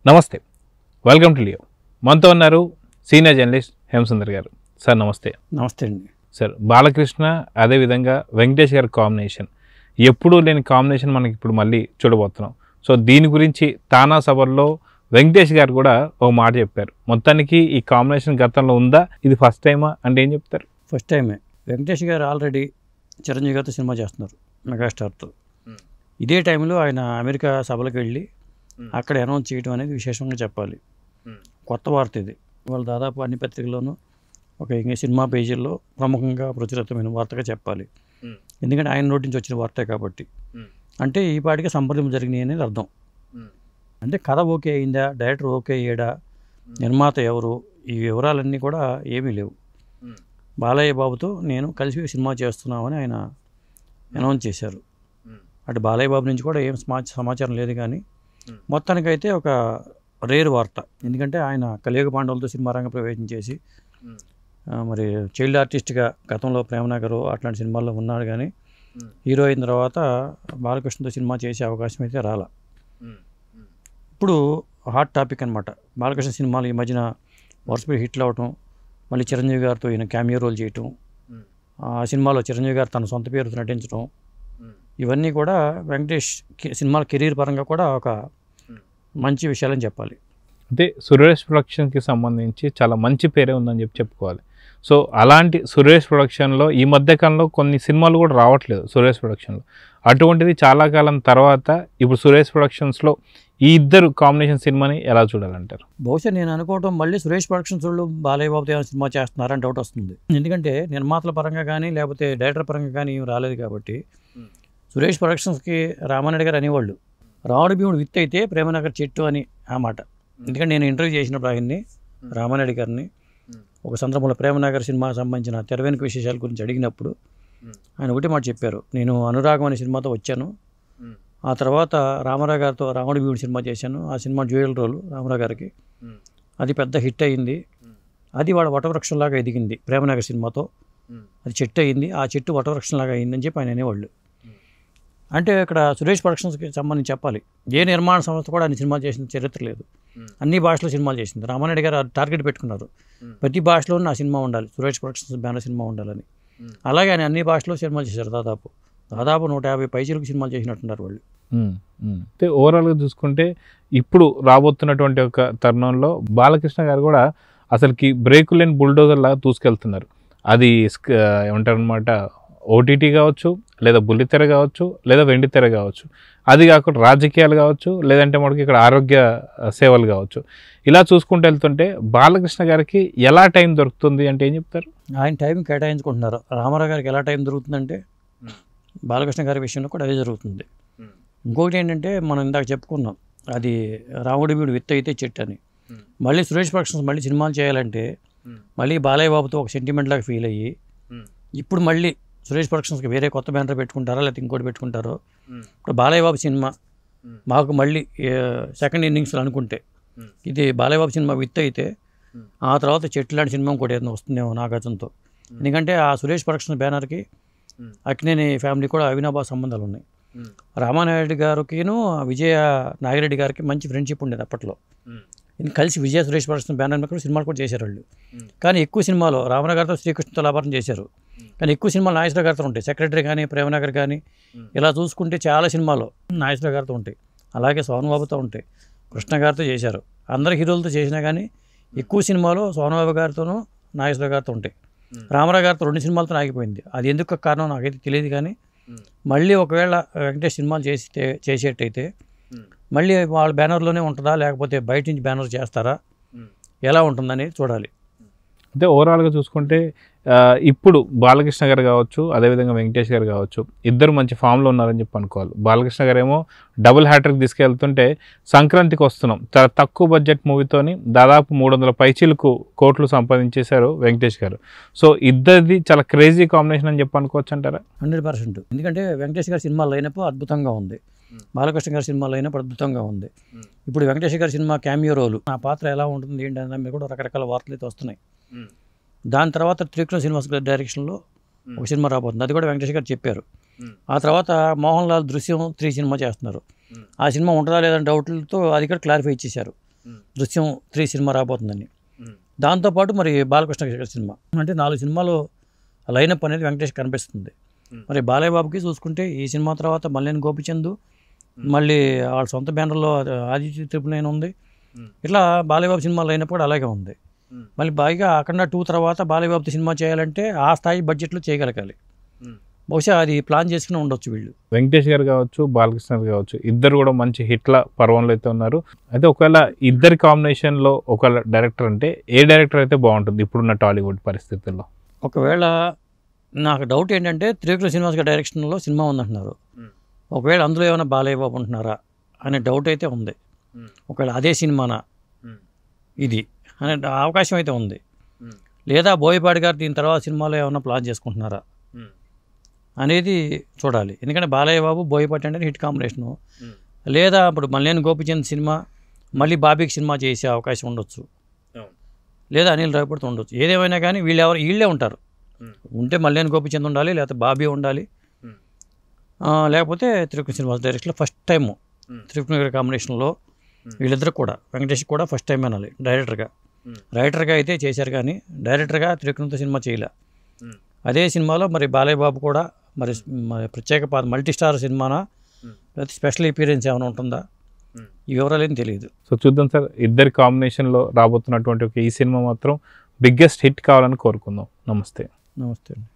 నమస్తే, welcome to Leo. మనతో ఉన్నారు సీనియర్ జర్నలిస్ట్ హేమసుందర్ గారు. సార్ నమస్తే. నమస్తే అండి. సార్, బాలకృష్ణ అదేవిధంగా వెంకటేష్ గారి కాంబినేషన్ ఎప్పుడూ లేని కాంబినేషన్ మనకి ఇప్పుడు మళ్ళీ చూడబోతున్నాం. సో దీని గురించి తానా సభల్లో వెంకటేష్ గారు కూడా ఒక మాట చెప్పారు. మొత్తానికి ఈ కాంబినేషన్ గతంలో ఉందా, ఇది ఫస్ట్ టైమా అంటే ఏం చెప్తారు? ఫస్ట్ టైమే. వెంకటేష్ గారు ఆల్రెడీ చిరంజీవి గారితో సినిమా చేస్తున్నారు, మెగాస్టార్తో. ఇదే టైంలో ఆయన అమెరికా సభలకు వెళ్ళి అక్కడ అనౌన్స్ చేయడం అనేది విశేషంగా చెప్పాలి. కొత్త వార్త ఇది. వాళ్ళు దాదాపు అన్ని పత్రికల్లోనూ ఒక సినిమా పేజీల్లో ప్రముఖంగా ప్రచురితమైన వార్తగా చెప్పాలి. ఎందుకంటే ఆయన నోటి నుంచి వచ్చిన వార్తే కాబట్టి. అంటే ఈ పాటికి సంప్రదింపులు జరిగినాయి అనేది అర్థం. అంటే కథ ఓకే అయిందా, డైరెక్టర్ ఓకే అయ్యాడా, నిర్మాత ఎవరు, ఈ వివరాలన్నీ కూడా ఏమీ లేవు. బాలయ్య బాబుతో నేను కలిసి సినిమా చేస్తున్నామని ఆయన అనౌన్స్ చేశారు. అటు బాలయ్య బాబు నుంచి కూడా ఏం సమాచారం లేదు. కానీ మొత్తానికైతే ఒక రేర్ వార్త. ఎందుకంటే ఆయన కలియుగ పాండవులతో సినిమా రంగ ప్రవేశం చేసి మరి చైల్డ్ ఆర్టిస్ట్గా గతంలో ప్రేమనగర్ అట్లాంటి సినిమాల్లో ఉన్నాడు. కానీ హీరో అయిన తర్వాత బాలకృష్ణతో సినిమా చేసే అవకాశం అయితే రాలా. ఇప్పుడు హాట్ టాపిక్ అనమాట. బాలకృష్ణ సినిమాలు ఈ మధ్యన వరుసపై హిట్లు అవటం, మళ్ళీ చిరంజీవి గారితో ఈయన క్యామియో రోల్ చేయటం, ఆ సినిమాలో చిరంజీవి గారు తన సొంత పేరుతో నటించడం, ఇవన్నీ కూడా వెంకటేష్ సినిమాల కెరీర్ పరంగా కూడా ఒక మంచి విషయాలని చెప్పాలి. అంటే సురేష్ ప్రొడక్షన్కి సంబంధించి చాలా మంచి పేరే ఉందని చెప్పుకోవాలి. సో అలాంటి సురేష్ ప్రొడక్షన్లో ఈ మధ్యకాలంలో కొన్ని సినిమాలు కూడా రావట్లేదు సురేష్ ప్రొడక్షన్లో. అటువంటిది చాలా కాలం తర్వాత ఇప్పుడు సురేష్ ప్రొడక్షన్స్లో ఈ ఇద్దరు కాంబినేషన్ సినిమాని ఎలా చూడాలంటారు? బహుశా నేను అనుకోవటం మళ్ళీ సురేష్ ప్రొడక్షన్స్ వాళ్ళు బాలయ్య బాబుతో ఏమైనా సినిమా చేస్తున్నారని డౌట్ వస్తుంది. ఎందుకంటే నిర్మాతల పరంగా కానీ లేకపోతే డైరెక్టర్ పరంగా కానీ ఏమి రాలేదు కాబట్టి. సురేష్ ప్రొడక్షన్స్కి రామానాయుడు గారు అనేవాళ్ళు రావణ భీముడు విత్ అయితే ప్రేమనగర్ చెట్టు అని ఆ మాట. ఎందుకంటే నేను ఇంటర్వ్యూ చేసినప్పుడు ఆయన్ని, రామానాయుడు గారిని, ఒక సందర్భంలో ప్రేమనగర్ సినిమాకి సంబంధించిన తెర వెనుక విశేషాల గురించి అడిగినప్పుడు ఆయన ఒకటి మాట చెప్పారు. నేను అనురాగం అనే సినిమాతో వచ్చాను, ఆ తర్వాత రామారావు గారితో రావణ భీముడు సినిమా చేశాను. ఆ సినిమా డ్యూయల్ రోల్ రామారావు గారికి, అది పెద్ద హిట్ అయ్యింది. అది వాడు వటవృక్షంలాగా ఎదిగింది. ప్రేమనగర్ సినిమాతో అది చెట్టు అయింది, ఆ చెట్టు వటవృక్షంలాగా అయిందని చెప్పి ఆయన అనేవాళ్ళు. అంటే ఇక్కడ సురేష్ ప్రొడక్షన్స్కి సంబంధించి చెప్పాలి, ఏ నిర్మాణ సంస్థ కూడా అన్ని సినిమాలు చేసిన చరిత్ర లేదు. అన్ని భాషలో సినిమాలు చేసింది. రామానాయుడు గారు టార్గెట్ పెట్టుకున్నారు, ప్రతి భాషలో నా సినిమా ఉండాలి, సురేష్ ప్రొడక్షన్స్ బ్యానర్ సినిమా ఉండాలని. అలాగే ఆయన అన్ని భాషలో సినిమాలు చేశారు. దాదాపు 150 పైచీలకు సినిమాలు చేసినట్టున్నారు వాళ్ళు. అంటే ఓవరాల్గా చూసుకుంటే ఇప్పుడు రాబోతున్నటువంటి ఒక తరుణంలో బాలకృష్ణ గారు కూడా అసలుకి బ్రేకు లేని బుల్డోజర్ లాగా దూసుకెళ్తున్నారు. అది ఏమంటారనమాట, ఓటీటీ కావచ్చు, లేదా బుల్లితెర కావచ్చు, లేదా వెండితెర కావచ్చు, అది కాకుండా రాజకీయాలు కావచ్చు, లేదంటే మనకి ఇక్కడ ఆరోగ్య సేవలు కావచ్చు. ఇలా చూసుకుంటూ వెళ్తుంటే బాలకృష్ణ గారికి ఎలా టైం దొరుకుతుంది అంటే ఏం చెప్తారు? ఆయన టైం కేటాయించుకుంటున్నారు. రామారావు గారికి ఎలా టైం దొరుకుతుందంటే బాలకృష్ణ గారి విషయంలో కూడా అదే జరుగుతుంది. ఇంకొకటి ఏంటంటే మనం ఇందాక చెప్పుకున్నాం, అది రాముడి వీడు విత్ అయితే చెట్టు అని. మళ్ళీ సురేష్ ప్రొడక్షన్స్ మళ్ళీ సినిమాలు చేయాలంటే మళ్ళీ బాలయ్య బాబుతో ఒక సెంటిమెంట్ లాగా ఫీల్ అయ్యి ఇప్పుడు మళ్ళీ సురేష్ ప్రొడక్షన్స్కి వేరే కొత్త బ్యానర్ పెట్టుకుంటారా లేకపోతే ఇంకోటి పెట్టుకుంటారో. ఇప్పుడు బాలయ్య బాబు సినిమా మాకు మళ్ళీ సెకండ్ ఇన్నింగ్స్లో అనుకుంటే ఇది బాలయ్య బాబు సినిమా విత్ అయితే ఆ తర్వాత చెట్టు లాంటి సినిమా ఇంకోటి ఏదైనా వస్తుందేమో నాగార్జునతో. ఎందుకంటే ఆ సురేష్ ప్రొడక్షన్స్ బ్యానర్కి అక్కినేని ఫ్యామిలీ కూడా అవినాభావ సంబంధాలు ఉన్నాయి. రామానాయుడు గారికిను విజయ నాగిరెడ్డి గారికి మంచి ఫ్రెండ్షిప్ ఉండేది అప్పట్లో. కలిసి విజయ సురేష్ ప్రొడక్షన్ బ్యానర్ మీద కూడా సినిమాలు కూడా చేశారు వాళ్ళు. కానీ ఎక్కువ సినిమాలో రామారావు గారితో శ్రీకృష్ణతో లాభారం చేశారు. కానీ ఎక్కువ సినిమాలు నాగేశ్వర గారితో ఉంటాయి. సెక్రటరీ కానీ ప్రేమనగర్ కానీ ఇలా చూసుకుంటే చాలా సినిమాలు నాగేశ్వర గారితో ఉంటాయి. అలాగే సోనుబాబుతో ఉంటాయి, కృష్ణ గారితో చేశారు. అందరు హీరోలతో చేసినా కానీ ఎక్కువ సినిమాలు సోనుబాబు గారితోనూ నాగేశ్వర గారితో ఉంటాయి. రామారావు గారితో 2 సినిమాలతో ఆగిపోయింది. అది ఎందుకు కారణం నాకైతే తెలియదు. కానీ మళ్ళీ ఒకవేళ వెంకటేష్ సినిమాలు చేసేటైతే మళ్ళీ వాళ్ళ బ్యానర్లోనే ఉంటుందా లేకపోతే బయట నుంచి బ్యానర్ చేస్తారా, ఎలా ఉంటుందనేది చూడాలి. అంటే ఓవరాల్గా చూసుకుంటే ఇప్పుడు బాలకృష్ణ గారు కావచ్చు, అదేవిధంగా వెంకటేష్ గారు కావచ్చు, ఇద్దరు మంచి ఫామ్లో ఉన్నారని చెప్పి అనుకోవాలి. బాలకృష్ణ గారు ఏమో డబుల్ హ్యాట్రిక్ తీసుకెళ్తుంటే సంక్రాంతికి వస్తున్నాం చాలా తక్కువ బడ్జెట్ మూవీతోని దాదాపు 300 పైచీలకు కోట్లు సంపాదించేశారు వెంకటేష్ గారు. సో ఇద్దరిది చాలా క్రేజీ కాంబినేషన్ అని చెప్పి అనుకోవచ్చు అంటారా? 100%. ఎందుకంటే వెంకటేష్ గారి సినిమా లైనప్ అద్భుతంగా ఉంది, బాలకృష్ణ గారి సినిమా లైనప్ అద్భుతంగా ఉంది. ఇప్పుడు వెంకటేష్ గారి సినిమా క్యామియో రోలు, నా పాత్ర ఎలా ఉంటుంది ఏంటి అనే మీద కూడా రకరకాల వార్తలు అయితే వస్తున్నాయి. దాని తర్వాత త్రివిక్రమ్ శ్రీనివాస్ గారి డైరెక్షన్లో ఒక సినిమా రాబోతుంది, అది కూడా వెంకటేష్ గారు చెప్పారు. ఆ తర్వాత మోహన్ లాల్ దృశ్యం 3 సినిమా చేస్తున్నారు. ఆ సినిమా ఉంటుందా లేదని డౌట్లతో అది కూడా క్లారిఫై ఇచ్చేశారు. దృశ్యం 3 సినిమా రాబోతుందని. దాంతోపాటు మరి బాలకృష్ణ గారి సినిమా అంటే 4 సినిమాలు లైనప్ అనేది వెంకటేష్ కనిపిస్తుంది. మరి బాలయ్య బాబుకి చూసుకుంటే ఈ సినిమా తర్వాత మల్లేని గోపిచంద్, మళ్ళీ వాళ్ళ సొంత బ్యానర్లో ఆదిత్య 999 ఉంది. ఇట్లా బాలయ్య బాబు సినిమా లైనప్ కూడా అలాగే ఉంది. మళ్ళీ బాగా అఖండ 2 తర్వాత బాలయ్య బాబుతో సినిమా చేయాలంటే ఆ స్థాయి బడ్జెట్లో చేయగలగాలి. బహుశా అది ప్లాన్ చేసుకుని ఉండొచ్చు వీళ్ళు. వెంకటేష్ గారు కావచ్చు, బాలకృష్ణ గారు కావచ్చు, ఇద్దరు కూడా మంచి హిట్ల పర్వంలో అయితే ఉన్నారు. అయితే ఒకవేళ ఇద్దరి కాంబినేషన్లో ఒక డైరెక్టర్ అంటే ఏ డైరెక్టర్ అయితే బాగుంటుంది ఇప్పుడున్న టాలీవుడ్ పరిస్థితుల్లో? ఒకవేళ నాకు డౌట్ ఏంటంటే త్రివిక్రమ్ శ్రీనివాస్ గారి డైరెక్షన్లో సినిమా ఉందంటున్నారు. ఒకవేళ అందులో ఏమైనా బాలయ్య బాబు అంటున్నారా అనే డౌట్ అయితే ఉంది. ఒకవేళ అదే సినిమానా ఇది అనే అవకాశం అయితే ఉంది. లేదా బోయపాటి గారు దీని తర్వాత సినిమాలో ఏమైనా ప్లాన్ చేసుకుంటున్నారా అనేది చూడాలి. ఎందుకంటే బాలయ్య బాబు బోయపాటి అంటే హిట్ కాంబినేషను. లేదా ఇప్పుడు మల్లేని గోపిచంద్ సినిమా మళ్ళీ బాబీకి సినిమా చేసే అవకాశం ఉండొచ్చు. లేదా అనిల్ రావిపూడితో ఉండొచ్చు. ఏదేమైనా కానీ వీళ్ళే ఉంటారు. ఉంటే మల్లేని గోపిచంద్ ఉండాలి, లేకపోతే బాబీ ఉండాలి, లేకపోతే త్రివిక్రమ్ శ్రీనివాస్ డైరెక్షన్లో ఫస్ట్ టైం త్రివిక్రమ్ గారి కాంబినేషన్లో వీళ్ళిద్దరు కూడా వెంకటేష్ కూడా ఫస్ట్ టైం అనాలి రైటర్గా అయితే చేశారు, కానీ డైరెక్టర్గా త్రివిక్రమ్తో సినిమా చేయలే. అదే సినిమాలో మరి బాలయ్య బాబు కూడా మరి ప్రత్యేక మల్టీ స్టార్ సినిమానా లేకపోతే స్పెషల్ అపీరెన్స్ ఏమైనా ఉంటుందా ఈ వివరాలు ఏం తెలియదు. సో చూద్దాం సార్, ఇద్దరి కాంబినేషన్లో రాబోతున్నటువంటి ఒక ఈ సినిమా మాత్రం బిగ్గెస్ట్ హిట్ కావాలని కోరుకుందాం. నమస్తే. నమస్తే అండి.